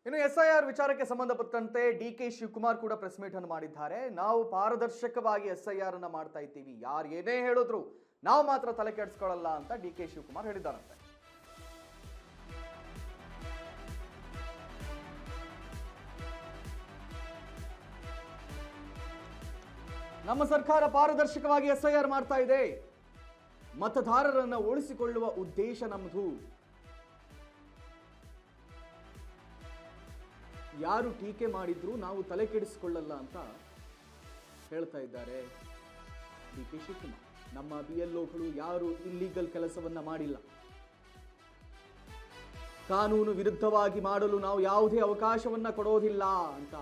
ಇನ್ನು SIR ವಿಚಾರಕ್ಕೆ ಸಂಬಂಧಪಟ್ಟಂತೆ DK ಶಿವಕುಮಾರ್ ಕೂಡ ಪ್ರೆಸ್ ಮೀಟ್ ಅನ್ನು ಮಾಡಿದ್ದಾರೆ. ನಾವು ಪಾರದರ್ಶಕವಾಗಿ SIR ಅನ್ನು ಮಾಡ್ತಾ ಇದ್ದೀವಿ, ಯಾರು ಏನೇ ಹೇಳಿದ್ರು ನಾವು ಮಾತ್ರ ತಲೆ ಕೆಡಿಸ್ಕೊಳ್ಳಲ್ಲ ಅಂತ DK ಶಿವಕುಮಾರ್ ಹೇಳಿದ್ದಾರಂತೆ. ನಮ್ಮ ಸರ್ಕಾರ ಪಾರದರ್ಶಕವಾಗಿ SIR ಮಾಡ್ತಾ ಇದೆ, ಮತದಾರರನ್ನು ಉಳಿಸಿಕೊಳ್ಳುವ ಉದ್ದೇಶ ನಮ್ಮದು. ಯಾರು ಟೀಕೆ ಮಾಡಿದ್ರು ನಾವು ತಲೆ ಕೆಡಿಸಿಕೊಳ್ಳಲ್ಲ ಅಂತ ಹೇಳ್ತಾ ಇದ್ದಾರೆ DK ಶಿವಕುಮಾರ್. ನಮ್ಮ BLOಗಳು ಯಾರು ಇಲ್ಲಿಗಲ್ ಕೆಲಸವನ್ನ ಮಾಡಿಲ್ಲ, ಕಾನೂನು ವಿರುದ್ಧವಾಗಿ ಮಾಡಲು ನಾವು ಯಾವುದೇ ಅವಕಾಶವನ್ನ ಕೊಡೋದಿಲ್ಲ ಅಂತ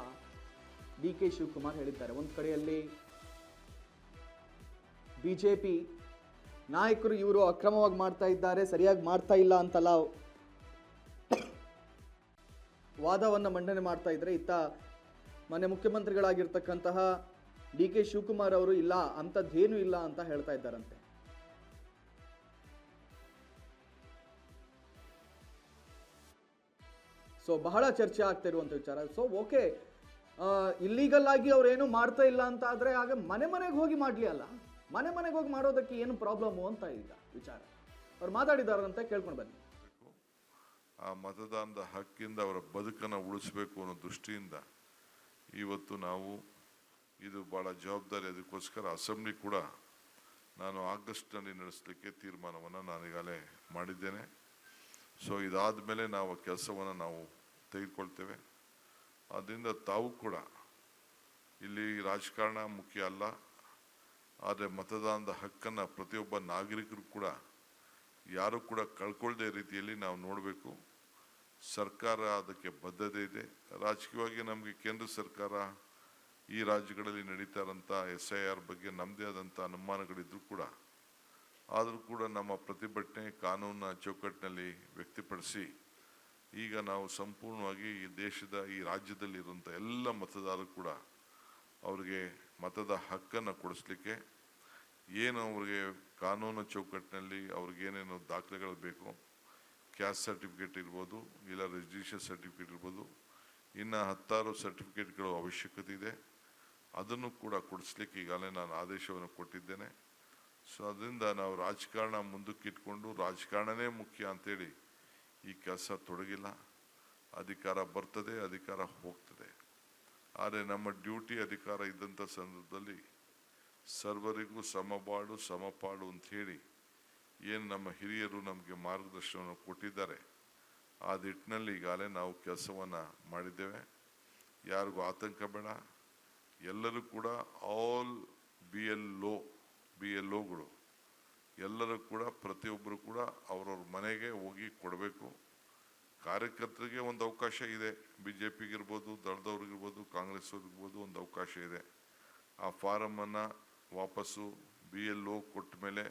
DK ಶಿವಕುಮಾರ್ ಹೇಳಿದ್ದಾರೆ. ಒಂದು ಕಡೆಯಲ್ಲಿ BJP ನಾಯಕರು ಇವರು ಅಕ್ರಮವಾಗಿ ಮಾಡ್ತಾ ಇದ್ದಾರೆ, ಸರಿಯಾಗಿ ಮಾಡ್ತಾ ಇಲ್ಲ ಅಂತಲ್ಲ ವಾದವನ್ನು ಮಂಡನೆ ಮಾಡ್ತಾ ಇದ್ರೆ, ಇತ್ತ ಮೊನ್ನೆ ಮುಖ್ಯಮಂತ್ರಿಗಳಾಗಿರ್ತಕ್ಕಂತಹ DK ಶಿವಕುಮಾರ್ ಅವರು ಇಲ್ಲ ಅಂಥದ್ದೇನೂ ಇಲ್ಲ ಅಂತ ಹೇಳ್ತಾ ಇದ್ದಾರಂತೆ. ಸೊ ಬಹಳ ಚರ್ಚೆ ಆಗ್ತಾ ಇರುವಂತ ವಿಚಾರ. ಸೊ ಓಕೆ, ಇಲ್ಲಿಗಲ್ ಆಗಿ ಅವ್ರೇನು ಮಾಡ್ತಾ ಇಲ್ಲ ಅಂತ ಆದ್ರೆ ಆಗ ಮನೆ ಮನೆಗೆ ಹೋಗಿ ಮಾಡ್ಲಿ ಅಲ್ಲ, ಮನೆ ಮನೆಗೆ ಹೋಗಿ ಮಾಡೋದಕ್ಕೆ ಏನು ಪ್ರಾಬ್ಲಮ್ ಅಂತ ಈಗ ವಿಚಾರ ಅವ್ರು ಮಾತಾಡಿದಾರಂತೆ, ಕೇಳ್ಕೊಂಡು ಬನ್ನಿ. ಆ ಮತದಾನದ ಹಕ್ಕಿಂದ ಅವರ ಬದುಕನ್ನು ಉಳಿಸಬೇಕು ಅನ್ನೋ ದೃಷ್ಟಿಯಿಂದ ಇವತ್ತು ನಾವು ಇದು ಭಾಳ ಜವಾಬ್ದಾರಿ. ಅದಕ್ಕೋಸ್ಕರ ಅಸೆಂಬ್ಲಿ ಕೂಡ ನಾನು ಆಗಸ್ಟ್ನಲ್ಲಿ ನಡೆಸಲಿಕ್ಕೆ ತೀರ್ಮಾನವನ್ನು ನಾನೀಗಾಗಲೇ ಮಾಡಿದ್ದೇನೆ. ಸೊ ಇದಾದ ಮೇಲೆ ನಾವು ಕೆಲಸವನ್ನು ನಾವು ತೆಗೆದುಕೊಳ್ತೇವೆ. ಆದ್ದರಿಂದ ತಾವು ಕೂಡ ಇಲ್ಲಿ ರಾಜಕಾರಣ ಮುಖ್ಯ ಅಲ್ಲ, ಆದರೆ ಮತದಾನದ ಹಕ್ಕನ್ನು ಪ್ರತಿಯೊಬ್ಬ ನಾಗರಿಕರು ಕೂಡ ಯಾರು ಕೂಡ ಕಳ್ಕೊಳ್ಳದೆ ರೀತಿಯಲ್ಲಿ ನಾವು ನೋಡಬೇಕು. ಸರ್ಕಾರ ಅದಕ್ಕೆ ಬದ್ಧತೆ ಇದೆ. ರಾಜಕೀಯವಾಗಿ ನಮಗೆ ಕೇಂದ್ರ ಸರ್ಕಾರ ಈ ರಾಜ್ಯಗಳಲ್ಲಿ ನಡೀತಾ ಇರೋಂಥ SIR ಬಗ್ಗೆ ನಮ್ಮದೇ ಆದಂಥ ಅನುಮಾನಗಳಿದ್ರೂ ಕೂಡ ಆದರೂ ಕೂಡ ನಮ್ಮ ಪ್ರತಿಭಟನೆ ಕಾನೂನಿನ ಚೌಕಟ್ಟಿನಲ್ಲಿ ವ್ಯಕ್ತಪಡಿಸಿ ಈಗ ನಾವು ಸಂಪೂರ್ಣವಾಗಿ ಈ ದೇಶದ ಈ ರಾಜ್ಯದಲ್ಲಿರುವಂಥ ಎಲ್ಲ ಮತದಾರರು ಕೂಡ ಅವರಿಗೆ ಮತದ ಹಕ್ಕನ್ನು ಕೊಡಿಸ್ಲಿಕ್ಕೆ ಏನು ಅವ್ರಿಗೆ ಕಾನೂನು ಚೌಕಟ್ಟಿನಲ್ಲಿ ಅವ್ರಿಗೇನೇನು ದಾಖಲೆಗಳು ಬೇಕು, ಕ್ಯಾಸ್ಟ್ ಸರ್ಟಿಫಿಕೇಟ್ ಇರ್ಬೋದು, ಇಲ್ಲ ರಿಜಿಸ್ಟ್ರೇಷನ್ ಸರ್ಟಿಫಿಕೇಟ್ ಇರ್ಬೋದು, ಇನ್ನು 10 ಸರ್ಟಿಫಿಕೇಟ್ಗಳು ಅವಶ್ಯಕತೆ ಇದೆ, ಅದನ್ನು ಕೂಡ ಕೊಡಿಸ್ಲಿಕ್ಕೆ ಈಗಾಗಲೇ ನಾನು ಆದೇಶವನ್ನು ಕೊಟ್ಟಿದ್ದೇನೆ. ಸೊ ಅದರಿಂದ ನಾವು ರಾಜಕಾರಣ ಮುಂದಕ್ಕೆ ಇಟ್ಕೊಂಡು ರಾಜಕಾರಣನೇ ಮುಖ್ಯ ಅಂತೇಳಿ ಈ ಕೆಲಸ ತೊಡಗಿಲ್ಲ. ಅಧಿಕಾರ ಬರ್ತದೆ, ಅಧಿಕಾರ ಹೋಗ್ತದೆ. ಆದರೆ ನಮ್ಮ ಡ್ಯೂಟಿ ಅಧಿಕಾರ ಇದ್ದಂಥ ಸಂದರ್ಭದಲ್ಲಿ ಸರ್ವರಿಗೂ ಸಮಬಾಳು ಸಮಪಾಡು ಅಂಥೇಳಿ ಏನು ನಮ್ಮ ಹಿರಿಯರು ನಮಗೆ ಮಾರ್ಗದರ್ಶನವನ್ನು ಕೊಟ್ಟಿದ್ದಾರೆ, ಆ ನಿಟ್ಟಿನಲ್ಲಿ ಈಗಾಗಲೇ ನಾವು ಕೆಲಸವನ್ನು ಮಾಡಿದ್ದೇವೆ. ಯಾರಿಗೂ ಆತಂಕ ಬೇಡ. ಎಲ್ಲರೂ ಕೂಡ ಆಲ್ BLOಗಳು ಎಲ್ಲರೂ ಕೂಡ ಪ್ರತಿಯೊಬ್ಬರು ಕೂಡ ಅವ್ರವ್ರ ಮನೆಗೆ ಹೋಗಿ ಕೊಡಬೇಕು. ಕಾರ್ಯಕರ್ತರಿಗೆ ಒಂದು ಅವಕಾಶ ಇದೆ, BJPಗಿರ್ಬೋದು, ದಳದವ್ರಿಗಿರ್ಬೋದು, ಕಾಂಗ್ರೆಸ್ ಅವ್ರಿಗಿರ್ಬೋದು ಒಂದು ಅವಕಾಶ ಇದೆ. ಆ ಫಾರಮನ್ನು ವಾಪಸ್ಸು BLO ಕೊಟ್ಟ ಮೇಲೆ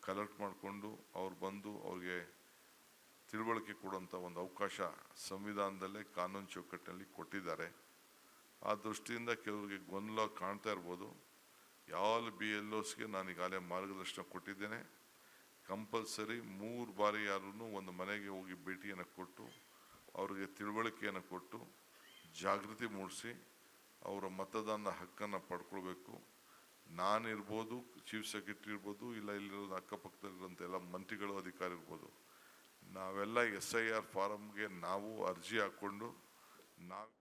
ಕಲೆಕ್ಟ್ ಮಾಡಿಕೊಂಡು ಅವ್ರು ಬಂದು ಅವ್ರಿಗೆ ತಿಳುವಳಿಕೆ ಕೊಡುವಂಥ ಒಂದು ಅವಕಾಶ ಸಂವಿಧಾನದಲ್ಲೇ ಕಾನೂನು ಚೌಕಟ್ಟಿನಲ್ಲಿ ಕೊಟ್ಟಿದ್ದಾರೆ. ಆ ದೃಷ್ಟಿಯಿಂದ ಕೆಲವರಿಗೆ ಗೊಂದಲ ಕಾಣ್ತಾ ಇರ್ಬೋದು. ಯಾವ BLOಸ್ಗೆ ನಾನು ಈಗಾಗಲೇ ಮಾರ್ಗದರ್ಶನ ಕೊಟ್ಟಿದ್ದೇನೆ. ಕಂಪಲ್ಸರಿ 3 ಬಾರಿ ಯಾರೂ ಒಂದು ಮನೆಗೆ ಹೋಗಿ ಭೇಟಿಯನ್ನು ಕೊಟ್ಟು ಅವ್ರಿಗೆ ತಿಳುವಳಿಕೆಯನ್ನು ಕೊಟ್ಟು ಜಾಗೃತಿ ಮೂಡಿಸಿ ಅವರ ಮತದಾನದ ಹಕ್ಕನ್ನು ಪಡ್ಕೊಳ್ಬೇಕು. ನಾನಿರ್ಬೋದು, ಚೀಫ್ ಸೆಕ್ರೆಟರಿ ಇರ್ಬೋದು, ಇಲ್ಲ ಇಲ್ಲಿರೋದು ಅಕ್ಕಪಕ್ಕದಲ್ಲಿರೋಂಥ ಎಲ್ಲ ಮಂತ್ರಿಗಳು ಅಧಿಕಾರಿ ಇರ್ಬೋದು, ನಾವೆಲ್ಲ SIR ಫಾರಮ್ಗೆ ನಾವು ಅರ್ಜಿ ಹಾಕ್ಕೊಂಡು ನಾವು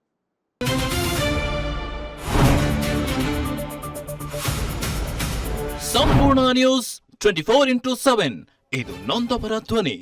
ಸಂಪೂರ್ಣ ನ್ಯೂಸ್ 24x7 ಇದು ನೊಂದವರ ಧ್ವನಿ.